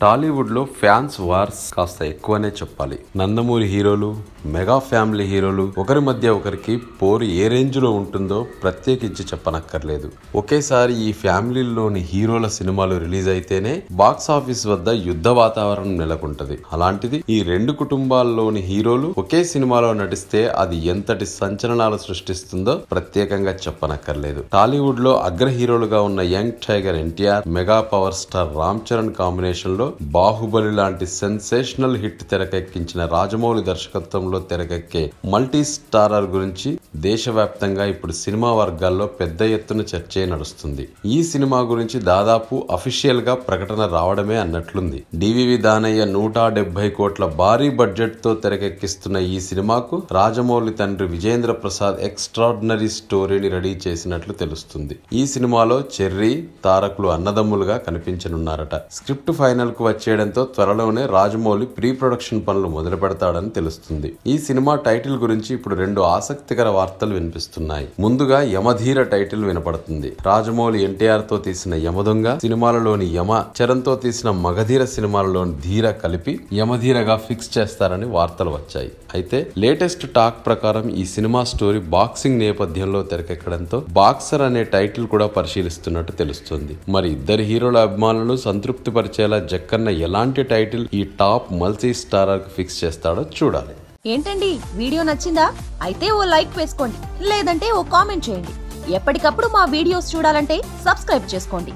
టాలీవుడ్ లో fans wars కాస్త ఎక్కువనే చెప్పాలి. నందమూరి హీరోలు, మెగా ఫ్యామిలీ హీరోలు ఒకరి మధ్య ఒకరికి పోరు ఏ రేంజ్ లో ఉంటుందో ప్రత్యేకించి చెప్పనక్కర్లేదు. ఒకేసారి ఈ ఫ్యామిలీలోని హీరోల సినిమాలు రిలీజ్ అయితేనే బాక్స్ ఆఫీస్ వద్ద యుద్ధ వాతావరణం నెలకొంటది. అలాంటిది ఈ రెండు కుటుంబాల్లోని హీరోలు ఒకే సినిమాలో నటిస్తే అది ఎంతటి సంచలనాలు సృష్టిస్తుందో ప్రత్యేకంగా చెప్పనక్కర్లేదు. టాలీవుడ్ లో అగ్ర హీరోలుగా ఉన్న young tiger NTR, mega power star Ram Charan combination లో బాహుబలి లాంటి సెన్సేషనల్ హిట్ తెరకెక్కించిన రాజమౌళి దర్శకత్వంలో తెరకెక్కే మల్టీ స్టారర్ గురించి దేశవ్యాప్తంగా ఇప్పుడు సినిమా వర్గాల్లో పెద్ద ఎత్తున చర్చే నడుస్తుంది. ఈ సినిమా గురించి దాదాపు అఫీషియల్ గా ప్రకటన రావడమే అన్నట్లుంది. డివివి దానయ్య 170 కోట్ల భారీ బడ్జెట్ తో తెరకెక్కిస్తున్న ఈ సినిమాకు రాజమౌళి తండ్రి విజేంద్ర ప్రసాద్ ఎక్స్ట్రాడినరీ స్టోరీని రెడీ చేసినట్లు తెలుస్తుంది. ఈ సినిమాలో చెర్రీ, తారకులు అన్నదమ్ములుగా కనిపించనున్నారట. స్క్రిప్ట్ ఫైనల్ కు వచ్చేయడంతో త్వరలోనే రాజమౌళి ప్రీ ప్రొడక్షన్ పనులు మొదలు పెడతాడని తెలుస్తుంది. ఈ సినిమా టైటిల్ గురించి ఇప్పుడు రెండు ఆసక్తికర వార్తలు వినిపిస్తున్నాయి. ముందుగా యమధీర టైటిల్ వినపడుతుంది. రాజమౌళి ఎన్టీఆర్ తో తీసిన యమదొంగ సినిమాలలోని యమ, చరణ్ తో తీసిన మగధీర సినిమాలలోని ధీర కలిపి యమధీరగా ఫిక్స్ చేస్తారని వార్తలు వచ్చాయి. అయితే లేటెస్ట్ టాక్ ప్రకారం ఈ సినిమా స్టోరీ బాక్సింగ్ నేపథ్యంలో తెరకెక్కడంతో బాక్సర్ అనే టైటిల్ కూడా పరిశీలిస్తున్నట్టు తెలుస్తుంది. మరి ఇద్దరు హీరోల అభిమానులను సంతృప్తి పరిచేలా జక్కన్న ఎలాంటి టైటిల్ ఈ టాప్ మల్టీ స్టారర్ కి ఫిక్స్ చేస్తాడో చూడాలి. ఏంటండి, వీడియో నచ్చిందా? అయితే ఓ లైక్ వేసుకోండి, లేదంటే ఓ కామెంట్ చేయండి. ఎప్పటికప్పుడు మా వీడియోస్ చూడాలంటే సబ్స్క్రైబ్ చేసుకోండి.